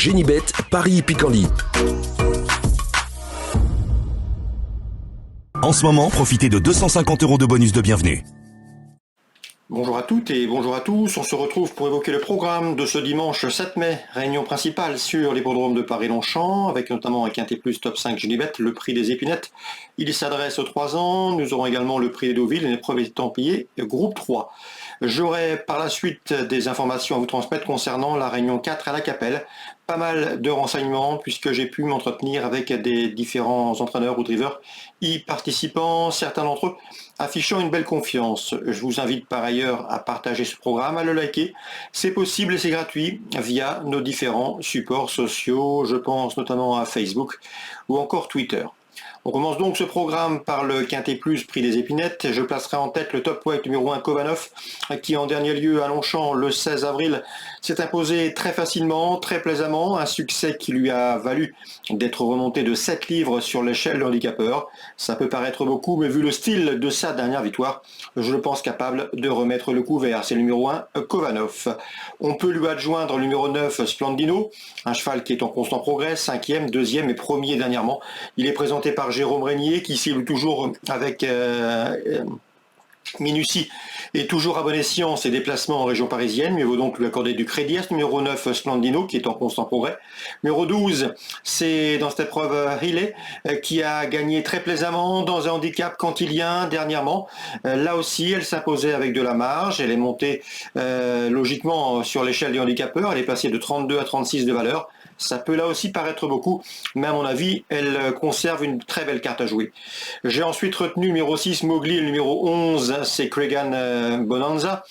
Génibet, Paris-Picardie. En ce moment, profitez de 250 € de bonus de bienvenue. Bonjour à toutes et bonjour à tous, on se retrouve pour évoquer le programme de ce dimanche 7 mai, réunion principale sur l'hippodrome de Paris-Longchamp, avec notamment un Quintet Plus Top 5 Génibet, le prix des épinettes. Il s'adresse aux 3 ans, nous aurons également le prix des Deauville, une épreuve estampillée groupe 3. J'aurai par la suite des informations à vous transmettre concernant la réunion 4 à la Capelle. Pas mal de renseignements puisque j'ai pu m'entretenir avec des différents entraîneurs ou drivers y participant, certains d'entre eux affichant une belle confiance. Je vous invite par ailleurs à partager ce programme, à le liker. C'est possible et c'est gratuit via nos différents supports sociaux, je pense notamment à Facebook ou encore Twitter. On commence donc ce programme par le Quintet Plus, prix des épinettes. Je placerai en tête le top weight numéro 1 Kovanov, qui en dernier lieu à Longchamp le 16 avril s'est imposé très facilement, très plaisamment, un succès qui lui a valu d'être remonté de 7 livres sur l'échelle de handicapeur. Ça peut paraître beaucoup, mais vu le style de sa dernière victoire, je le pense capable de remettre le couvert. C'est le numéro 1 Kovanov. On peut lui adjoindre le numéro 9 Splendino, un cheval qui est en constant progrès, 5e, 2e et 1er dernièrement. Il est présenté par Jérôme Régnier qui cible toujours avec minutie et toujours à bon escient ses déplacements en région parisienne, mais il vaut donc lui accorder du crédit à ce numéro 9 Splendino qui est en constant progrès. Numéro 12, c'est dans cette épreuve Riley qui a gagné très plaisamment dans un handicap cantilien dernièrement. Là aussi, elle s'imposait avec de la marge, elle est montée logiquement sur l'échelle des handicapeurs, elle est passée de 32 à 36 de valeur. Ça peut là aussi paraître beaucoup, mais à mon avis, elle conserve une très belle carte à jouer. J'ai ensuite retenu le numéro 6 Mowgli, le numéro 11 c'est Cregan Bonanza.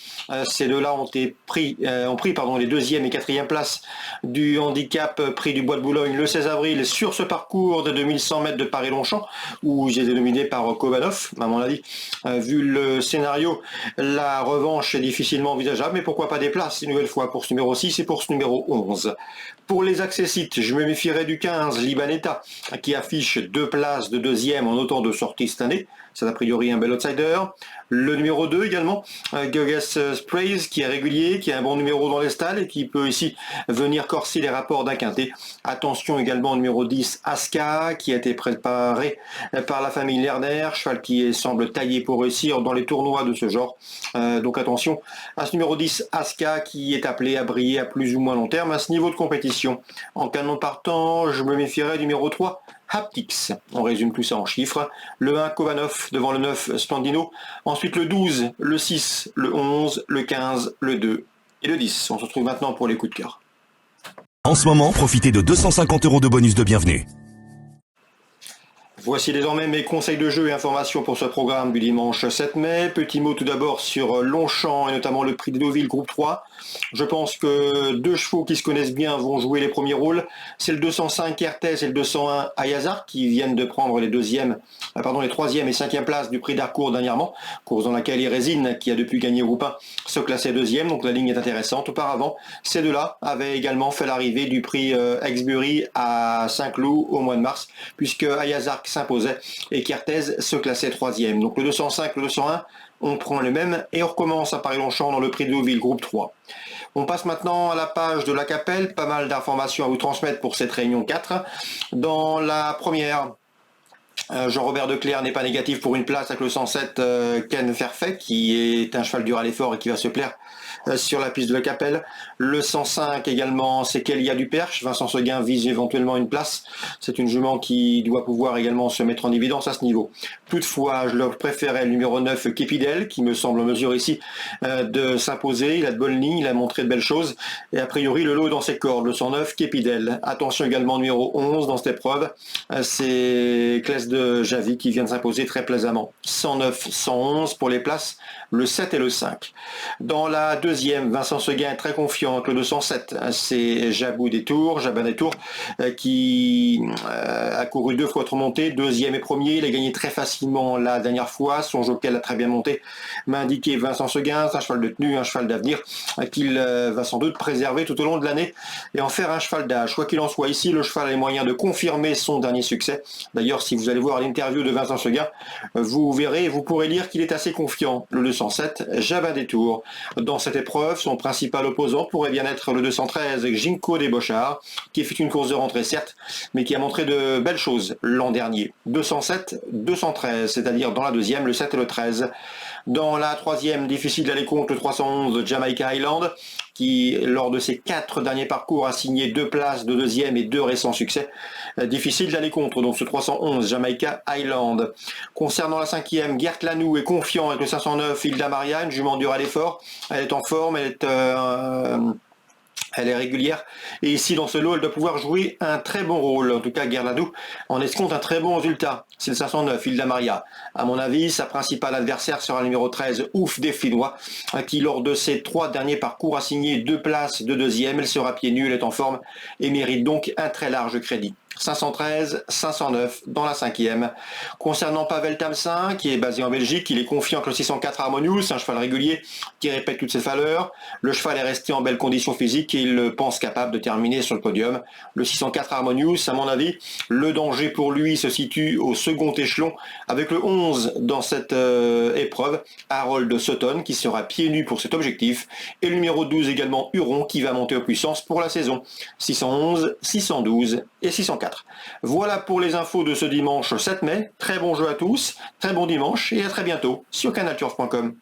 Ces deux-là ont pris les 2e et 4e places du handicap prix du Bois de Boulogne le 16 avril sur ce parcours de 2100 mètres de Paris-Longchamp, où j'ai été dominé par Kovanov. À mon avis, vu le scénario, la revanche est difficilement envisageable, mais pourquoi pas des places une nouvelle fois pour ce numéro 6 et pour ce numéro 11. Pour les accessites, je me méfierais du 15 Libanetta qui affiche 2 places de 2e en autant de sorties cette année. C'est a priori un bel outsider. Le numéro 2 également, Georges Sprays, qui est régulier, qui a un bon numéro dans les stalles et qui peut ici venir corser les rapports d'un quintet. Attention également au numéro 10, Aska, qui a été préparé par la famille Lerner, cheval qui semble taillé pour réussir dans les tournois de ce genre. Donc attention à ce numéro 10, Aska, qui est appelé à briller à plus ou moins long terme à ce niveau de compétition. En canon partant, je me méfierais du numéro 3, Haptics. On résume tout ça en chiffres. Le 1, Kovanov devant le 9, Splendino. Ensuite le 12, le 6, le 11, le 15, le 2 et le 10. On se retrouve maintenant pour les coups de cœur. En ce moment, profitez de 250 € de bonus de bienvenue. Voici désormais mes conseils de jeu et informations pour ce programme du dimanche 7 mai. Petit mot tout d'abord sur Longchamp et notamment le prix des Deauville groupe 3. Je pense que 2 chevaux qui se connaissent bien vont jouer les premiers rôles. C'est le 205 Hertez et le 201 Ayazar qui viennent de prendre les 3e et 5e places du prix d'Harcourt dernièrement. Course dans laquelle Irésine, qui a depuis gagné groupe 1, se classait 2e. Donc la ligne est intéressante. Auparavant, ces deux-là avaient également fait l'arrivée du prix Exbury à Saint-Cloud au mois de mars, puisque Ayazar s'imposait et qu'Herthez se classait 3e. Donc le 205, le 201, on prend le même et on recommence à Paris-Longchamp dans le prix de Deauville groupe 3. On passe maintenant à la page de la Capelle, pas mal d'informations à vous transmettre pour cette réunion 4. Dans la première, Jean-Robert Declerc n'est pas négatif pour une place avec le 107 Ken Fairfait, qui est un cheval dur à l'effort et qui va se plaire sur la piste de la Capelle. Le 105 également, c'est Kélia du Perche. Vincent Seguin vise éventuellement une place. C'est une jument qui doit pouvoir également se mettre en évidence à ce niveau. Toutefois, je leur préférais le numéro 9 Képidel, qui me semble en mesure ici de s'imposer. Il a de bonnes lignes, il a montré de belles choses. Et a priori, le lot dans ses cordes, le 109 Képidel. Attention également numéro 11 dans cette épreuve. C'est Claes de Javi qui vient de s'imposer très plaisamment. 109, 111 pour les places, le 7 et le 5. Dans la deuxième, Vincent Seguin est très confiant. Le 207, c'est Jabou des Tours, Jabin des Tours, qui a couru 2 fois trop monté, 2e et 1er. Il a gagné très facilement la dernière fois. Son jockey l'a très bien monté. M'a indiqué Vincent Seguin, c'est un cheval de tenue, un cheval d'avenir, qu'il va sans doute préserver tout au long de l'année et en faire un cheval d'âge. Quoi qu'il en soit, ici, le cheval a les moyens de confirmer son dernier succès. D'ailleurs, si vous allez allez voir l'interview de Vincent Seguin, vous verrez et vous pourrez lire qu'il est assez confiant. Le 207, Jabin des Tours. Dans cette épreuve, son principal opposant pourrait bien être le 213, Ginko des Bochards, qui fait une course de rentrée certes, mais qui a montré de belles choses l'an dernier. 207, 213, c'est-à-dire dans la deuxième, le 7 et le 13. Dans la troisième, difficile d'aller contre le 311 Jamaica Highland, qui, lors de ses 4 derniers parcours, a signé 2 places de deuxième et 2 récents succès. Difficile d'aller contre, donc ce 311 Jamaica Highland. Concernant la cinquième, Gert Lanou est confiant avec le 509 Hilda Maria, une jument dure à l'effort. Elle est en forme, elle est régulière et ici dans ce lot elle doit pouvoir jouer un très bon rôle. En tout cas Guerladou en escompte un très bon résultat. C'est le 509 Hilda Maria. À mon avis sa principale adversaire sera le numéro 13 Ouf des Finnois qui lors de ses 3 derniers parcours a signé 2 places de deuxième. Elle sera pieds nus, elle est en forme et mérite donc un très large crédit. 513, 509 dans la cinquième. Concernant Pavel Tamsin, qui est basé en Belgique, il est confiant que le 604 Harmonious, un cheval régulier qui répète toutes ses valeurs. Le cheval est resté en belle condition physique et il pense capable de terminer sur le podium. Le 604 Harmonious, à mon avis, le danger pour lui se situe au second échelon avec le 11 dans cette épreuve, Harold Sutton, qui sera pieds nus pour cet objectif, et le numéro 12 également Huron, qui va monter en puissance pour la saison. 611, 612 et 604. Voilà pour les infos de ce dimanche 7 mai. Très bon jeu à tous, très bon dimanche et à très bientôt sur canalturf.com.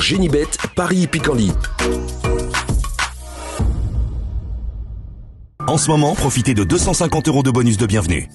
Génibet, Paris Picardie. En ce moment, profitez de 250 € de bonus de bienvenue.